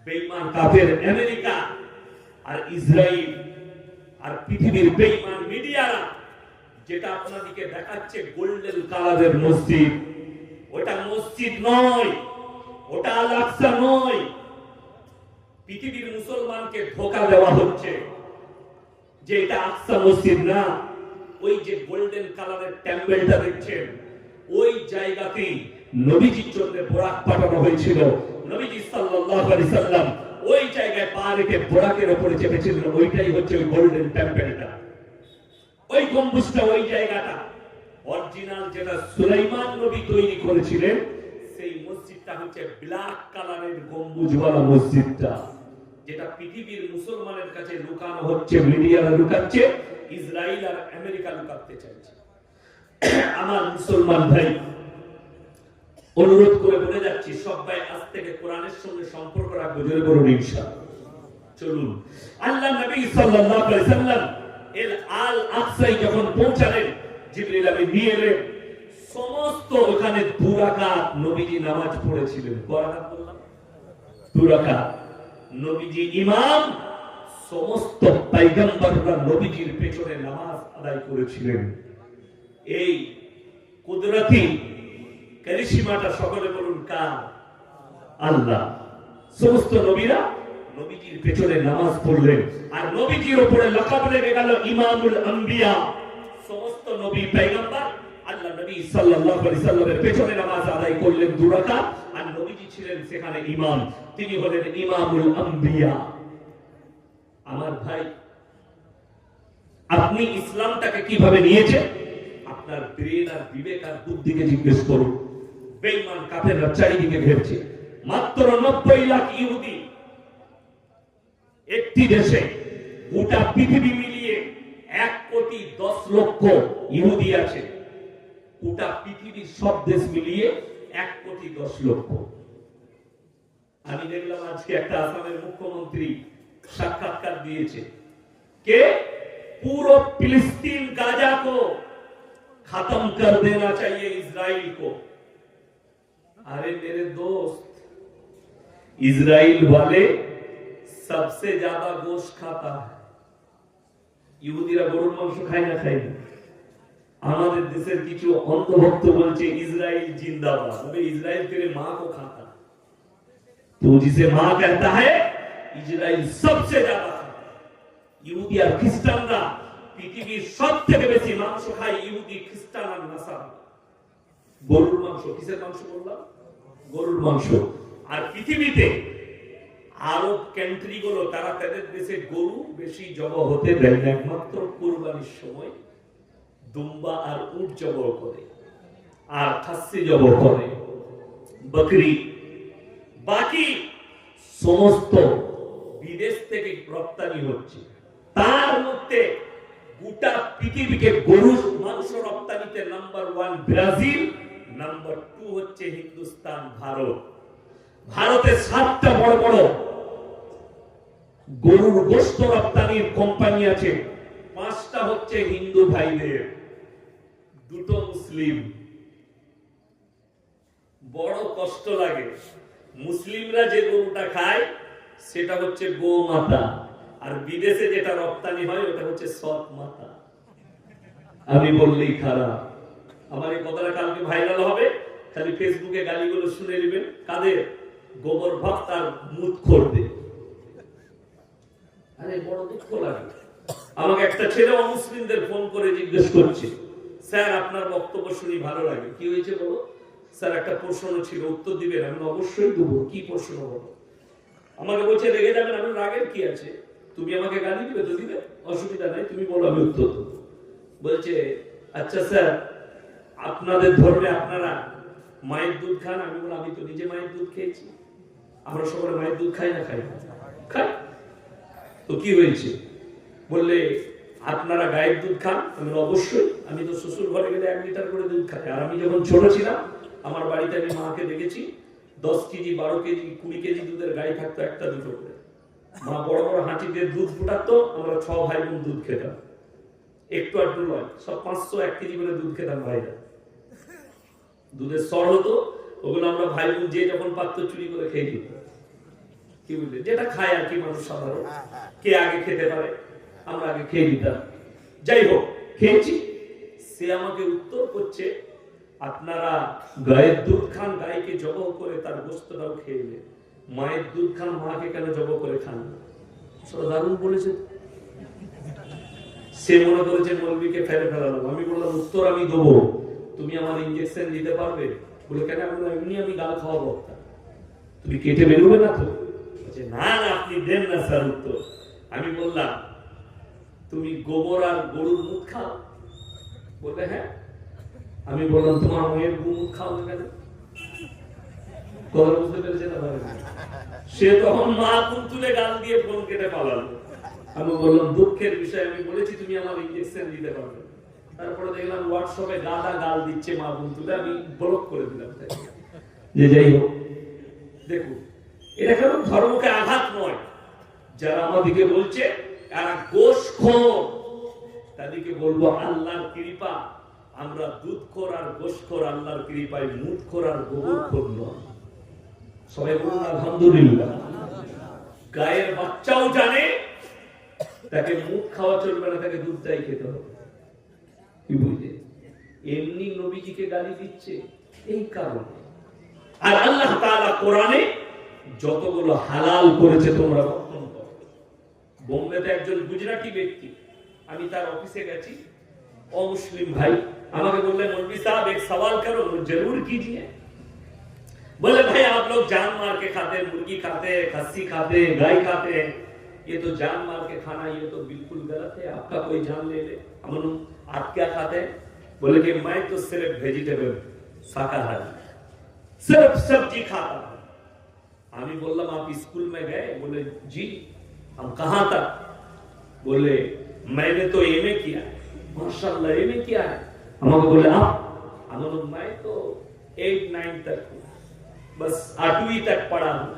বেঈমান কাফের আমেরিকা আর ইসরায়েল আর পৃথিবীর বেঈমান মিডিয়ারা যেটা আপনাদেরকে দেখাচ্ছে গোল্ডেন কালারের মসজিদ, ওটা মসজিদ নয়, ওটা আল আকসা নয়। পৃথিবীর মুসলমানকে ধোঁকা দেওয়া হচ্ছে যে এটা আকসা মসজিদ না। ওই যে গোল্ডেন কালারের টেম্পলটা দেখছেন, ওই জায়গাতেই নবীজির জন্য বোরাক পাঠানো হয়েছিল। নবীজি সাল্লাল্লাহু আলাইহি সাল্লাম ওই জায়গায় পা রেখে বোরাকের উপরে চেপেছিলেন। ওইটাই হচ্ছে ওই গোল্ডেন টেম্পলটা, ওই গম্বুজটা, ওই জায়গাটা অরিজিনাল যেটা সুলাইমান নবী তৈরি করেছিলেন। সেই মসজিদটা হচ্ছে ব্ল্যাক কালারের গম্বুজওয়ালা মসজিদটা, যেটা পৃথিবীর মুসলমানের কাছে লুকানো হচ্ছে, মিডিয়ারা লুকাচ্ছে, ইসরায়েল আর আমেরিকা লুকাতে চাইছে। আমার মুসলমান ভাই, অনুরোধ করে বলে যাচ্ছি, সবাই আজ থেকে কোরআনের সঙ্গে সম্পর্ক রাখবো। জোরে বলুন ইনশাআল্লাহ। চলুন, আল্লাহ নবী সাল্লাল্লাহু আলাইহি সাল্লাম এর আল আকসায় যখন পৌঁছালেন, জিবরিল আমিন নিয়ে এলেন। সমস্ত ওখানে 2 রাকাত নবীজি নামাজ পড়েছিলেন। কয় রাকাত বললাম? 2 রাকাত। নবীজি ইমাম, সমস্ত পয়গম্বররা নবীজির পেছনে নামাজ আদায় করেছিলেন। এই কুদরতি কারিশমাটা সকলে বলুন কার? আল্লাহ। সমস্ত নবীরা নবীজির পেছনে নামাজ পড়লেন, আর নবীজির উপরে লকাব লেগে গেল ইমামুল আম্বিয়া। সমস্ত নবী পয়গম্বর আল্লাহ নবী সাল্লাল্লাহু আলাইহি সাল্লামের পেছনে নামাজ আদায় করলেন 2 রাকাত, আর নবীজি ছিলেন সেখানে ইমাম। তিনি হলেন ইমামুল আম্বিয়া। আমার ভাই, আপনি ইসলামটাকে কিভাবে নিয়েছেন? আপনার ব্রেন আর বিবেক আর বুদ্ধিকে জিজ্ঞেস করুন। বেঈমান কাফেররা চারিদিকে ঘেরছে। মাত্র 90 লাখ ইহুদি একটি দেশে, গোটা পৃথিবী মিলিয়ে 1,10,00,000 ইহুদি আছে। গোটা পৃথিবীর সব দেশ মিলিয়ে 1,10,00,000। আমি দেখলাম আজকে একটা আসামের মুখ্যমন্ত্রী সাক্ষাৎকার দিয়েছে। কে? पूरा फिलिस्तीन गाजा को खत्म कर देना चाहिए इजराइल को। अरे मेरे दोस्त, इजराइल वाले सबसे ज्यादा गोश्त खाता है। ইহুদিরা গরুর মাংস খায় না? খায় না। আমাদের দেশের কিছু অন্ধভক্ত বলছে ইসরাइल जिंदाबाद। अबे इजराइल तेरे मां को खाता है, तू जिसे मां कहता है, इजराइल सबसे ज्यादा। ইহুদি আর খ্রিস্টানরা পৃথিবীর সবথেকে বেশি মাংস খায়। ইহুদি, খ্রিস্টান আর নাসারা। গরুর মাংস। কিসের মাংস বললাম? গরুর মাংস। আর পৃথিবীতে আরব কান্ট্রি গুলো, তারা তাদের দেশে গরু বেশি জবাই হতে দেয় না। একমাত্র কুরবানির সময় দুম্বা আর উট জবাই করে, আর খাসি জবাই করে, বকরি। বাকি সমস্ত বিদেশ থেকে রপ্তানি হচ্ছে। তার মধ্যে গোটা পৃথিবীকে গরুর মাংস রপ্তানিতে নাম্বার 1 ব্রাজিল, নাম্বার 2 হচ্ছে হিন্দুস্তান, ভারত। ভারতে 7টা বড় বড় গরুর গোশত রপ্তানির কোম্পানি আছে। 5টা হচ্ছে হিন্দু ভাইদের, 2টো মুসলিম। বড় কষ্ট লাগে। মুসলিমরা যে গরুটা খায় সেটা হচ্ছে গোমাতা, আর বিদেশে যেটা রপ্তানি হয় ওটা হচ্ছে সৎ মাতা। আমি বললেই খারাপ। আমার এই কথাটা কালকে ভাইরাল হবে, খালি ফেসবুকে গালিগুলো শুনে নেবেন। কাদের? গোবর ভক্ত আর মুত করবে। আরে বড় দুঃখ লাগে। আমাকে একটা ছেলে অমুসলিমদের ফোন করে জিজ্ঞেস করছে, স্যার আপনার বক্তব্য শুনি ভালো লাগে। কি হয়েছে বলো? স্যার একটা প্রশ্ন ছিল, উত্তর দিবেন? আমি অবশ্যই দেবো। কি প্রশ্ন বলো? আমাকে বলছে রেগে যাবেন। আমি রাগের কি আছে, তুমি আমাকে গালি দিবে তো দিবে, অসুবিধা নাই, তুমি বলো, আমি উত্তর দেবো। বলছে আচ্ছা স্যার, আপনাদের ধর্মে আপনারা মায়ের দুধ খান? আমি বললাম আমি তো নিজে মায়ের দুধ খেয়েছি। আমরা সকলে মায়ের দুধ খাই না? খাই। খাই তো কি হয়েছে? বললে আপনারা গায়ের দুধ খান? আমি অবশ্যই। আমি তো শ্বশুর ঘরে গেলে 1 লিটার করে দুধ খাই। আর আমি যখন ছোট ছিলাম, আমার বাড়িতে আমি মাকে দেখেছি 10 কেজি, 12 কেজি, 20 কেজি দুধের গাই থাকতো, 1টা 2টো করে। মা বড় বড় হাঁটি দিয়ে দুধ ফুটাতো, আমরা 6 ভাই বোন দুধ খেতাম। একটু আধটু নয়, সব 500-1 কেজি করে দুধ খেতাম ভাইরা। দুধের সর হতো, ওগুলো আমরা ভাই বোন যে যখন পাত্র চুরি করে খেয়ে দিতাম। কি বুঝলেন, যেটা খায় আর কি মানুষ সাধারণ, কে আগে খেতে পারে, আমরা আগে খেয়ে দিতাম। যাই হোক, খেয়েছি। সে আমাকে উত্তর করছে, আপনারা গায়ের দুধ খান, গায়কে জবহ করে তার গোশতটাও খেয়ে নেন, মায়ের দুধ খান, মাকে কেন জবহ করে খান না? দারুণ বলেছে। সে মনে করেছে মৌলবীকে ফেলে ফেলালাম। আমি বললাম, উত্তর আমি দেবো, তুমি আমার ইনজেকশন দিতে পারবে? বলে, কেন? এমনি আমি গাল খাওয়াবো, তুমি কেটে বেরোবে না তো? না না, আপনি দেন না স্যার উত্তর। আমি বললাম, তুমি গোবর আর গরুর মুখ খাও? বলে, হ্যাঁ। আমি বললাম, তোমার মেয়ের মুখ খাও না কেন? কথা বুঝতে পেরেছে না? সে তখন মা কুল তুলে গাল দিয়ে ফোন কেটে পালালো। আমি বললাম, দুঃখের বিষয়, আমি বলেছি তুমি আমার ইনজেকশন দিতে পারবে। তারপরে দেখলাম হোয়াটসঅ্যাপে গাদা গাল দিচ্ছে মা বোন তুলে, আমি ব্লক করে দিলাম। যে যাই হোক, দেখুন, এটা কেন ধর্মকে আঘাত নয়। যারা আমাদেরকে বলছে এরা গোশখোর, তাদেরকে বলবো আল্লাহর কৃপা, আমরা দুধখোর আর গোশখোর, আল্লাহর কৃপায় মুদখোর আর গোবরখোর নয়। সবাই বলুন আলহামদুলিল্লাহ। গায়ের বাচ্চাও জানে তাকে মুখ খাওয়া চলবে না, তাকে দুধটাই খেতে হবে। কি বুঝলে? এমনি নবীজিকে গালি দিচ্ছে এই কারণে। আর আল্লাহ তাআলা কোরআনে যতগুলো হালাল করেছে তোমরা ভক্ষণ করো। বোম্বেতে একজন গুজরাটি ব্যক্তি, আমি তার অফিসে গেছি, অমুসলিম ভাই আমাকে বললেন, मौलवी साहब एक सवाल करो। जरूर कीजिए। बोले, भाई आप लोग जान मार के खाते हैं, मुर्गी खाते हैं, खस्सी खाते हैं, गाय खाते हैं, ये तो जान मार के खाना, ये तो बिल्कुल गलत है, आपका कोई जान ले ले। अमन, आप क्या खाते हैं? बोले कि मैं तो सिर्फ वेजिटेबल, शाकाहारी, सिर्फ सब्जी खाता हूं। আমি বললাম, आप स्कूल में गए? बोले जी। हम कहां तक? बोले मैंने तो एमए किया है। माशाल्लाह, एमए किया है। আমাকে बोले आप? हम बोले मैं तो 8-9 तक हूं, बस 8वीं तक पढ़ा हूं।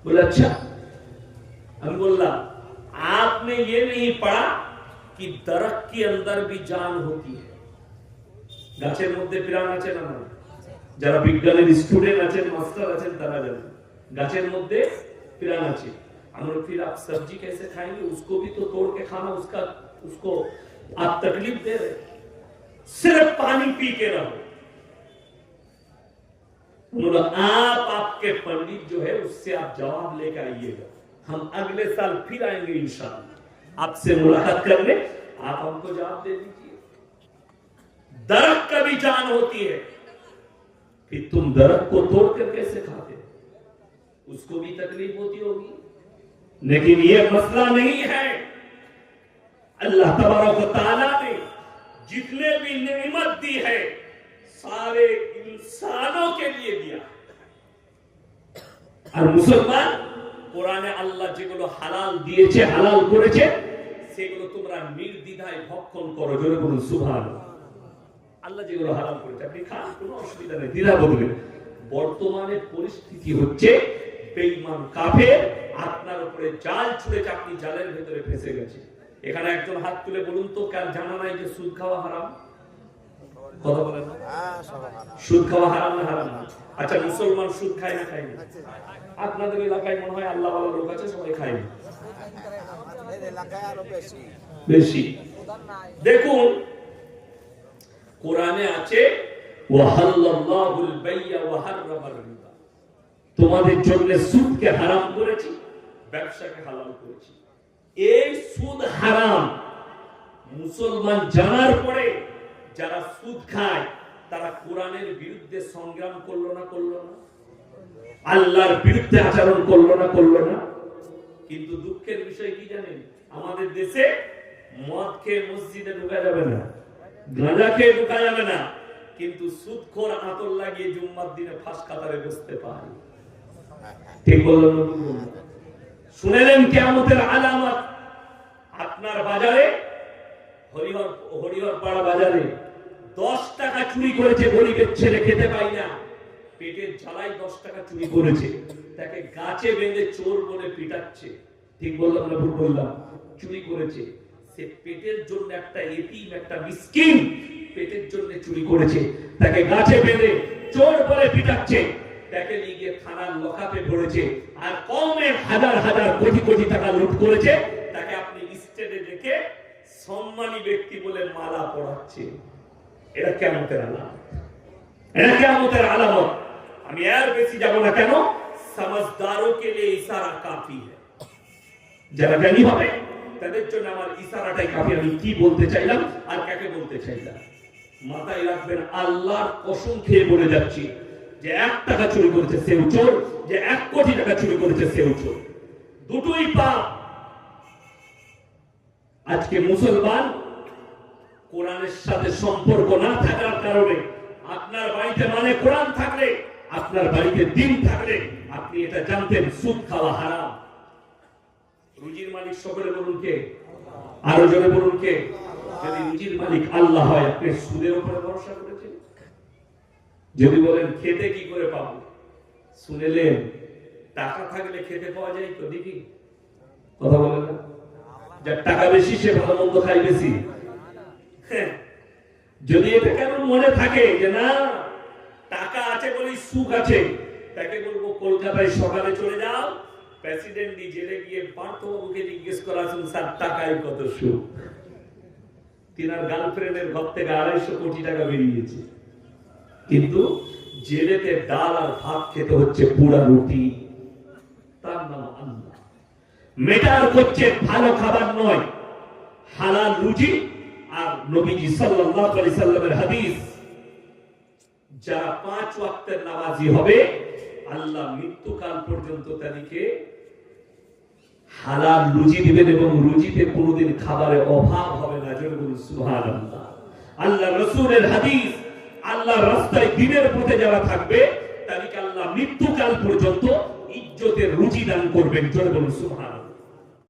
बोले अच्छा। हम बोला, आपने ये नहीं पढ़ा कि दरख्त के अंदर भी जान होती है। গাছের মধ্যে প্রাণ আছে না? যারা বিজ্ঞানের স্টুডেন্ট আছেন, মাস্টার আছেন, তারা জানেন গাছের মধ্যে প্রাণ আছে। আমরা फिर आप सब्जी कैसे खाएंगे? उसको भी तो तोड़ के खाना, उसको आप तकलीफ दे रहे, सिर्फ पानी पी के रहो। आप आपके पंडित जो है उससे आप जवाब लेकर आइएगा, हम अगले साल फिर आएंगे इंशाअल्लाह आपसे मुलाकात करने, आप हमको जवाब दे दीजिए। दरख्त का भी जान होती है, फिर तुम दरख्त को तोड़कर कैसे खाते? उसको भी तकलीफ होती होगी। लेकिन ये मसला नहीं है। अल्लाह तबारक व तआला ने जितने भी नेमत दी है सारे इंसानों के लिए दिया। और मुसलमान কোরআনে আল্লাহ যেগুলো হালাল দিয়েছে, হালাল করেছে, সেগুলো তোমরা নির্দ্বিধায় ভক্ষণ করো। জোরে বলুন সুবহানাল্লাহ। আল্লাহ যেগুলো হালাল করেছে আপনি খান, কোনো অসুবিধা নেই, দ্বিধা বলবেন। বর্তমানে পরিস্থিতি হচ্ছে বেঈমান কাফের আপনার উপরে জাল ছুঁড়েছে, আপনি জালের ভেতরে ফেসে গেছে। এখানে একজন হাত তুলে বলুন তো, কার জানা নাই যে সুদ খাওয়া হারাম? কথা বলেন না? সুদ খাওয়া হারাম না হারাম না? আচ্ছা, মুসলমান সুদ খায় না খায় না? আপনাদের এলাকায় মনে হয় আল্লাহ ওয়ালা লোক আছে, সবাই খায় না? বেশি। দেখুন কোরআনে আছে, ওয়াহাল্লাল্লাহুল বাইয়া ওয়া হাররামার রিবা, তোমাদের জন্য সুদকে হারাম করেছি, ব্যবসাকে হালাল করেছি। এই সুদ হারাম মুসলমান জানার পরে যারা সুদ খায় তারা কোরআনের বিরুদ্ধে সংগ্রাম করলো না? করলো না? আল্লাহর বিরুদ্ধে আচরণ করলো না? করলো না? কিন্তু দুঃখের বিষয় কি জানেন? আমাদের দেশে মদ খেয়ে মসজিদে ঢোকা যাবে না, গাঁজা খেয়ে ঢোকা যাবে না, কিন্তু সুদখোর আতর লাগিয়ে জুম্মার দিনে ফাঁস কাতারে বসতে পারে। ঠিক বললেন? শুনেলেন কিয়ামতের আলামত? আপনার বাজারে, হরিহর পাড়া বাজারে 10 টাকা চুরি করেছে গরিবের ছেলে, খেতে পাই না, পেটের জ্বালায় 10 টাকা চুরি করেছে, তাকে গাছে বেঁধে চোর বলে পিটাচ্ছে। ঠিক বললাম না ভুল বললাম? চুরি করেছে, সে পেটের জন্য একটা এতিম, একটা মিসকিন পেটের জন্য চুরি করেছে, তাকে গাছে বেঁধে চোর বলে পিটাচ্ছে। তাকে নিয়ে থানার লকআপে ভরেছে, আর কওমের হাজার হাজার কোটি কোটি টাকা লুট করেছে, তাকে আপনি স্টেজে রেখে সম্মানী ব্যক্তি বলে মালা পরাচ্ছে। এটা কিয়ামতের আলামত, এটা কিয়ামতের আলামত। আমি আর বেশি যাব না, কেন? समझदारों के लिए इशारा काफी है। যারা জ্ঞানী হবে তাদের জন্য আমার ইশারাটাই কাফি। আমি কি বলতে চাইলাম আর কাকে বলতে চাইলাম মাথায় রাখবেন। আল্লাহর কসম খেয়ে বলে যাচ্ছি, যে 1 টাকা চুরি করেছে সেও চোর, যে 1 কোটি টাকা চুরি করেছে সেও চোর, দুটোই পাপ। আজকে মুসলমান কোরআনের সাথে সম্পর্ক না থাকার কারণে, আপনার বাড়িতে মানে কোরআন থাকলে, আপনার বাড়িতে দিন থাকলে আপনি এটা জানতেন সুদ খাওয়া হারাম। রুজির মালিক সকলে বলুন কে? আরো জোরে বলুন কে? যদি রুজির মালিক আল্লাহ হয়, আপনি সুদের উপরে ভরসা করেছেন? যদি বলেন খেতে কি করে পাবো, শুনেলেন টাকা থাকলে খেতে পাওয়া যায় তো, দেখি কথা বলেন না? যার টাকা বেশি সে ভালো মন্দ খায় বেশি। যদি এটা কেমন মনে থাকে যে না টাকা আছে বলেই সুখ আছে, তাকে বলবো কলকাতায় সকালে চলে যাও, প্রেসিডেন্ট জেলে গিয়ে পার্থবাবুকে জিজ্ঞেস করা, স্যার টাকায় কত সুখ। তিনার গার্লফ্রেন্ডের ঘর থেকে 250 কোটি টাকা বেরিয়েছে, কিন্তু জেলেতে ডাল আর ভাত খেতে হচ্ছে পুরা রুটি। তার নাম আল্লাহ। মেটার করছে ভালো খাবার নয়, হালাল রুজি। আর নবীজি সাল্লাল্লাহু আলাইহি সাল্লামের হাদিস, যারা 5 ওয়াক্তের নামাজি হবে আল্লাহ মৃত্যুকাল পর্যন্ত তাদেরকে হালাল রুজি দিবেন এবং রুজিতে কোনোদিন খাবারের অভাব হবে না। জোরে বলুন সুবহানাল্লাহ। আল্লাহ রাসূলের হাদিস, আল্লাহর রাস্তায় দিনের পথে যারা থাকবে তাদেরকে আল্লাহ মৃত্যুকাল পর্যন্ত ইজ্জতের রুজি দান করবেন। জোরে বলুন সুবহানাল্লাহ।